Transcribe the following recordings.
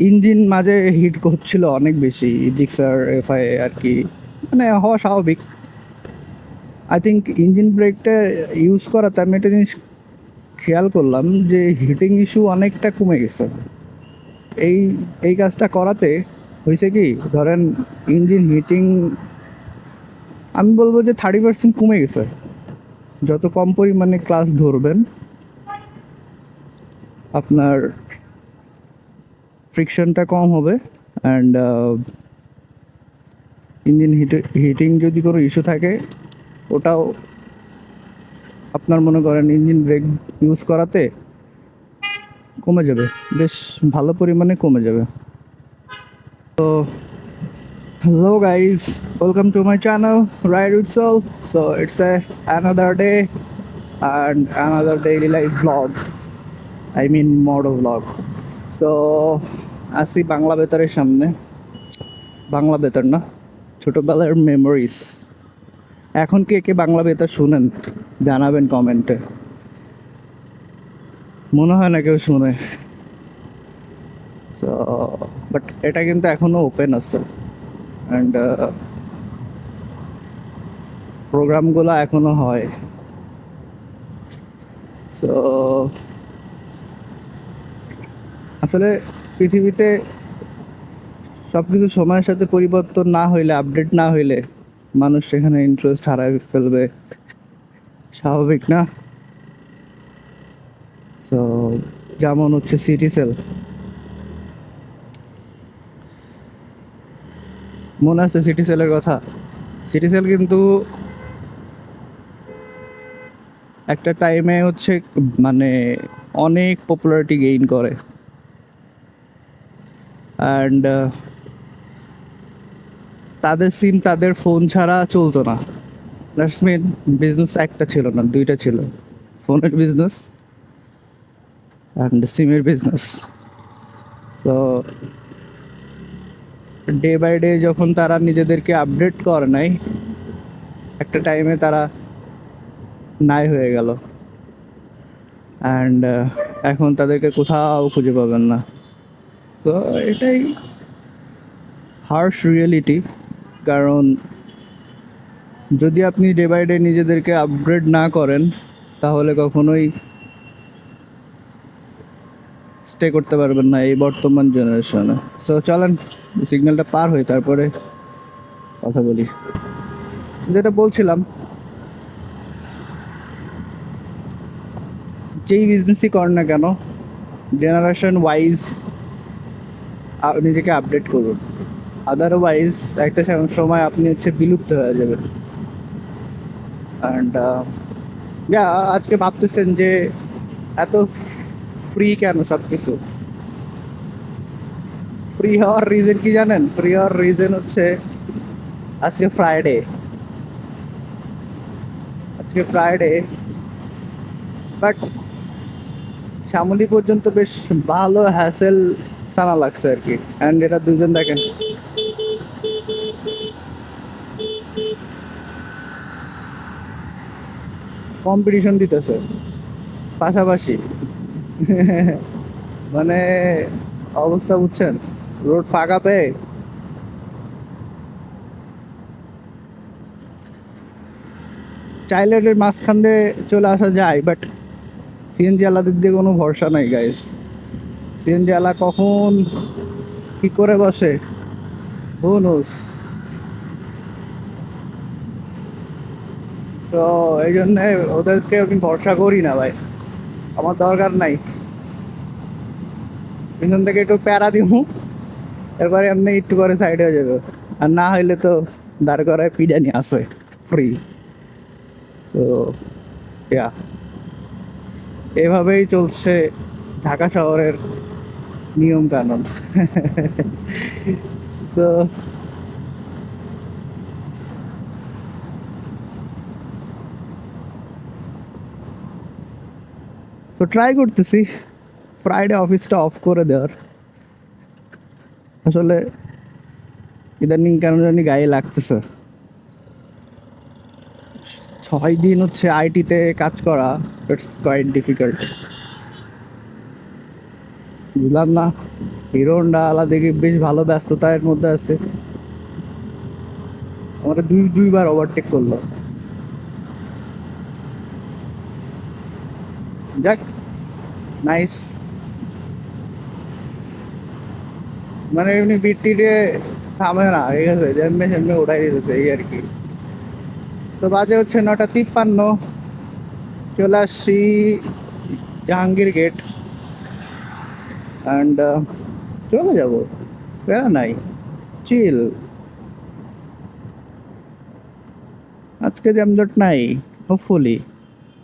Engine মাঝে hit করছিল অনেক বেশি, জিক্সার এফআই আর কি, মানে হওয়া স্বাভাবিক। আই থিঙ্ক ইঞ্জিন ব্রেকটা ইউজ করাতে আমি একটা জিনিস খেয়াল করলাম যে হিটিং ইস্যু অনেকটা কমে গেছে। এই এই কাজটা করাতে হয়েছে কি, ধরেন ইঞ্জিন হিটিং আমি বলবো যে 30% কমে গেছে। যত কম পরিমাণে ক্লাস ধরবেন আপনার ফ্রিকশনটা কম হবে। অ্যান্ড ইঞ্জিন হিটিং যদি কোনো ইস্যু থাকে ওটাও আপনার মনে করেন ইঞ্জিন ব্রেক ইউজ করাতে কমে যাবে, বেশ ভালো পরিমাণে কমে যাবে। তো hello guys, welcome to my channel Ride with Soul. So it's another day and another daily life vlog, I mean moto vlog. So আসি বাংলা বেতারের সামনে, বাংলা বেতার না, ছোটবেলার মেমোরিজ। এখন কে কে বাংলা বেতার শুনেন জানাবেন কমেন্টে। মনে হয় না কেউ শুনে। সো বাট এটা কিন্তু এখনও ওপেন আছে অ্যান্ড প্রোগ্রামগুলো এখনও হয়। সো আসলে পৃথিবীতে সব কিছু সময়ের সাথে পরিবর্তন না হইলে, আপডেট না হইলে মানুষ সেখানে ইন্টারেস্ট হারায় ফেলবে, স্বাভাবিক না? সো যেমন হচ্ছে সিটি সেল, মনে আছে সিটি সেলের কথা? সিটি সেল কিন্তু একটা টাইমে হচ্ছে মানে অনেক পপুলারিটি গেইন করে অ্যান্ড তাদের সিম তাদের ফোন ছাড়া চলতো না। দ্যাটস মিন বিজনেস একটা ছিল না, দুইটা ছিল, ফোনের বিজনেস অ্যান্ড সিমের বিজনেস। তো ডে বাই ডে যখন তারা নিজেদেরকে আপডেট করে নাই, একটা টাইমে তারা নাই হয়ে গেল অ্যান্ড এখন তাদেরকে কোথাও খুঁজে পাবেন না। তো এটাই হার্শ রিয়েলিটি। কারণ যদি আপনি ডে বাই ডে নিজেদেরকে আপগ্রেড না করেন তাহলে কখনোই স্টে করতে পারবেন না এই বর্তমান জেনারেশনে। সো চলেন সিগন্যালটা পার হই, তারপরে কথা বলি। যেটা বলছিলাম, যেই বিজনেসই করেন না কেন জেনারেশন ওয়াইজ নিজেকে আপডেট করুন, আদারওয়াইজ একটা সময় আপনি হচ্ছে বিলুপ্ত হয়ে যাবেন। অ্যান্ড আজকে ভাবতেছেন যে এত ফ্রি কেন সব কিছু? ফ্রি হওয়ার রিজন কি জানেন? ফ্রি হওয়ার রিজন হচ্ছে আজকে ফ্রাইডে। আজকে ফ্রাইডে, বাট শ্যামলী পর্যন্ত বেশ ভালো হ্যাসেল টানা লাগছে আর কি। অ্যান্ড এটা দুজন দেখেন কম্পিটিশন দিতেছে পাশাপাশি। মানে অবস্থা বুঝছেন, রোড ফাঁকা পেয়ে চাইলে এর মাঝখান দিয়ে চলে আসা যায়, বাট সিএনজি আলাদের দিয়ে কোনো ভরসা নাই গাইস। সিএনজি আলা কখন কি করে বসে হু নোস। তো এই জন্যে ওদেরকে আমি ভরসা করি না ভাই, আমার দরকার নাই। পিছন থেকে একটু প্যারা দিব, এরপরে এমনি একটু করে সাইড হয়ে যাবে। আর না হইলে তো দাঁড় করায় পিডানি আছে ফ্রি। তো ইয়া, এভাবেই চলছে ঢাকা শহরের নিয়ম কানুন। সো সো ট্রাই করতেছি ফ্রাইডে অফিসটা অফ করে দেওয়ার। আসলে ইদানিং কেন জানি গায়ে লাগতেছে। 6 দিন হচ্ছে আইটিতে কাজ করা, ইটস কোয়াইট ডিফিকাল্ট। বুঝলাম না, হিরো হন্ডা আলা দেখি বেশ ভালো ব্যস্ততার মধ্যে আছে, আমার দুইবার ওভারটেক করলো। যাক, নাইস। মানে এমনি বিটিরে থামে না, ঠিক আছে, জেমে জেমে উঠাই দিতেছে এই আর কি। তো বাজে হচ্ছে 9:53, চলে আসছি জাহাঙ্গীর গেট অ্যান্ড চলে যাব, প্যারা নাই, চিল। আজকে জ্যামজট নাই, হোপফুলি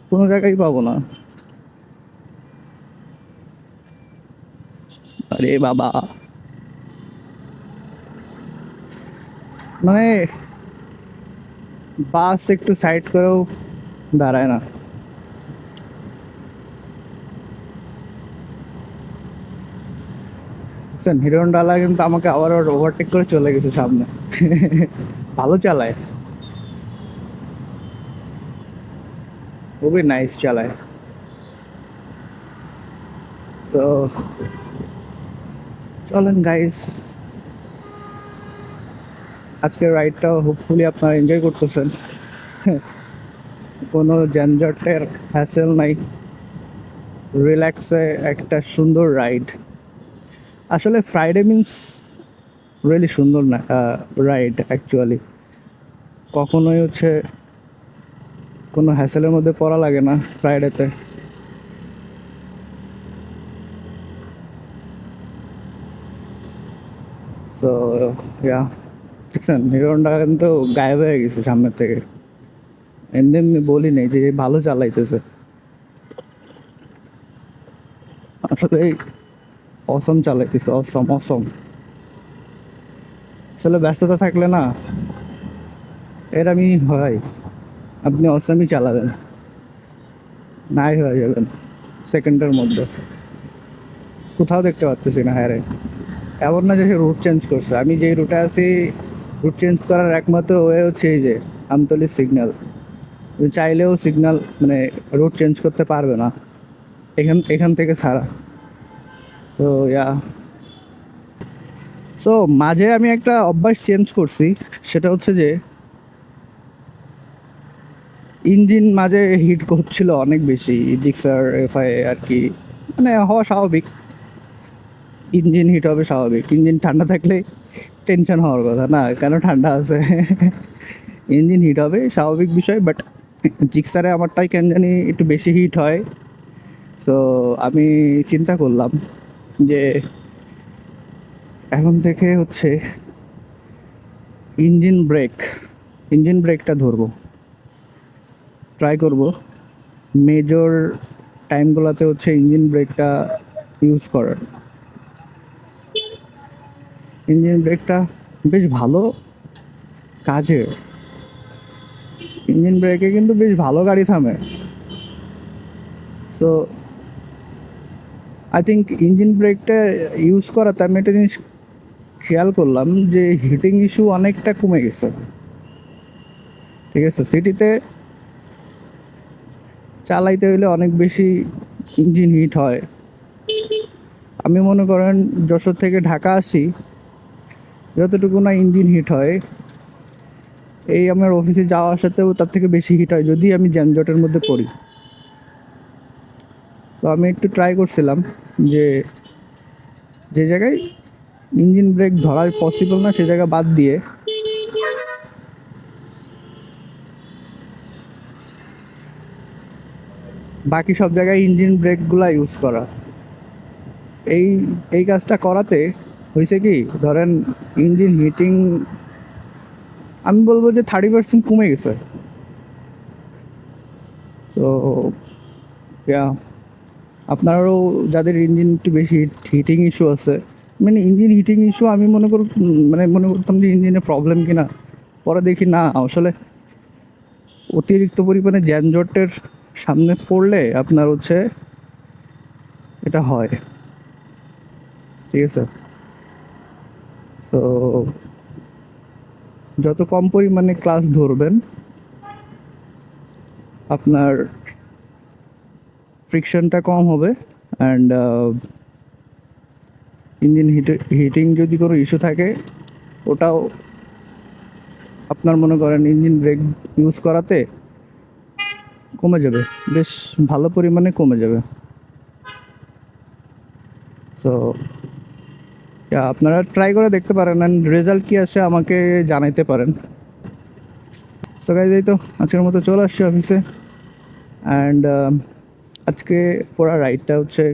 কোনো জায়গায় পাবো না। আরে বাবা, মানে বাস একটু সাইড করেও দাঁড়ায় না। বুঝছেন, হিরো হন্ডালা কিন্তু আমাকে আবার ওভারটেক করে চলে গেছে সামনে। ভালো চালায়, খুবই নাইস চালায়। সো চলেন গাইস, আজকের রাইডটা হোপফুলি আপনারা এনজয় করতেছেন। কোনো যানজটের হ্যাসেল নাই, রিল্যাক্সে একটা সুন্দর রাইড। আসলে ফ্রাইডে মিন্স রিয়েলি সুন্দর না রাইড অ্যাকচুয়ালি। কখনোই হচ্ছে কোনো হ্যাসেলের মধ্যে পড়া লাগে না ফ্রাইডেতে। সো ইয়া, দেখছেন হিরো হন্ডা কিন্তু গায়েব হয়ে গেছে সামনের থেকে। এমনি এমনি বলি নেই যে ভালো চালাইতেছে, আসলে অসম চালাইতেছে, অসম অসম। আসলে ব্যস্ততা থাকলে না এরমই হয়, আপনি অসমই চালাবেন, নাই হয়ে যাবেন সেকেন্ডের মধ্যে। কোথাও দেখতে পারতেছি না, হ্যাঁ রে। এমন না যে সে রুট চেঞ্জ করছে, আমি যেই রুটে আছি রুট চেঞ্জ করার একমাত্র ওয়ে হচ্ছে এই যে আমতলির সিগন্যাল। চাইলেও সিগন্যাল মানে রুট চেঞ্জ করতে পারবে না এখান এখান থেকে ছাড়া। তো ইয়া, সো মাঝে আমি একটা অভ্যাস চেঞ্জ করছি, সেটা হচ্ছে যে ইঞ্জিন মাঝে হিট করছিল অনেক বেশি, জিক্সার এফআই আর কি, মানে হওয়া স্বাভাবিক। ইঞ্জিন হিট হবে স্বাভাবিক, ইঞ্জিন ঠান্ডা থাকলে টেনশন হওয়ার কথা না, কেন ঠান্ডা আছে। ইঞ্জিন হিট হবে স্বাভাবিক বিষয়, বাট জিক্সারে আমারটাই কেন জানি একটু বেশি হিট হয়। সো আমি চিন্তা করলাম যে এখন থেকে হচ্ছে ইঞ্জিন ব্রেক, ইঞ্জিন ব্রেকটা ধরবো, ট্রাই করব মেজর টাইমগুলোতে হচ্ছে ইঞ্জিন ব্রেকটা ইউজ করার। ইঞ্জিন ব্রেকটা বেশ ভালো কাজের, ইঞ্জিন ব্রেকে কিন্তু বেশ ভালো গাড়ি থামে। সো আই থিঙ্ক ইঞ্জিন ব্রেকটা ইউজ করাতে আমি একটা জিনিস খেয়াল করলাম যে হিটিং ইস্যু অনেকটা কমে গেছে। ঠিক আছে, সিটিতে চালাইতে হইলে অনেক বেশি ইঞ্জিন হিট হয়। আমি মনে করেন যশোর থেকে ঢাকা আসি, যতটুকু না ইঞ্জিন হিট হয়, এই আমার অফিসে যাওয়া আসাতেও তার থেকে বেশি হিট হয় যদি আমি যানজটের মধ্যে পড়ি। তো আমি একটু ট্রাই করছিলাম যে যে জায়গায় ইঞ্জিন ব্রেক ধরা পসিবল না সে জায়গা বাদ দিয়ে বাকি সব জায়গায় ইঞ্জিন ব্রেকগুলো ইউজ করা। এই এই কাজটা করাতে হয়েছে কি, ধরেন ইঞ্জিন হিটিং আমি বলবো যে 30% কমে গেছে। সো ইয়া, আপনারও যাদের ইঞ্জিন একটু বেশি হিটিং ইস্যু আছে, মানে ইঞ্জিন হিটিং ইস্যু আমি মনে করতাম যে ইঞ্জিনের প্রবলেম কিনা, পরে দেখি না, আসলে অতিরিক্ত পরিমাণে যানজটের সামনে পড়লে আপনার হচ্ছে এটা হয়। ঠিক আছে, সো যত কম পরিমাণে ক্লাস ধরবেন আপনার ফ্রিকশনটা কম হবে অ্যান্ড ইঞ্জিন হিটিং যদি কোনো ইস্যু থাকে ওটাও আপনার মনে করেন ইঞ্জিন ব্রেক ইউজ করাতে কমে যাবে, বেশ ভালো পরিমাণে কমে যাবে। সো আপনারা ট্রাই করে দেখতে পারেন অ্যান্ড রেজাল্ট কী আসে আমাকে জানাইতে পারেন। সো গাইজ, এই তো আজকের মতো চলে আসছি অফিসে। অ্যান্ড আজকে পুরো রাইডটা হচ্ছে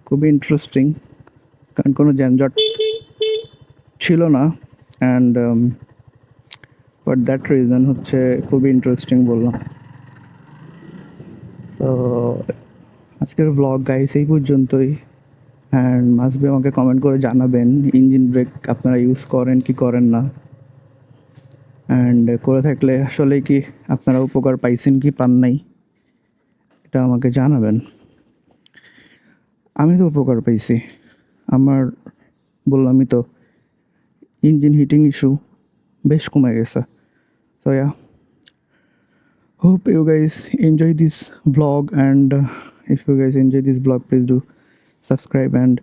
খুবই ইন্টারেস্টিং, কারণ কোনো জ্যামজট ছিল না। অ্যান্ড ফর দ্যাট রিজন হচ্ছে খুবই ইন্টারেস্টিং বললাম। সো আজকের ব্লগ গাইস এই পর্যন্তই। অ্যান্ড মাস্ট বি আমাকে কমেন্ট করে জানাবেন ইঞ্জিন ব্রেক আপনারা ইউজ করেন কি করেন না, অ্যান্ড করে থাকলে আসলে কি আপনারা উপকার পাইছেন কি পান নাই এটা আমাকে জানাবেন। আমি তো উপকার পাইছি, আমার বললামই তো ইঞ্জিন হিটিং ইস্যু বেশ কমে গেছে। So yeah, hope you guys enjoy this vlog, and if you guys enjoy this vlog, please do subscribe and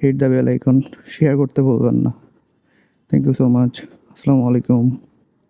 hit the bell icon, share করতে ভুলবেন না। Thank you so much. Assalamu alaikum.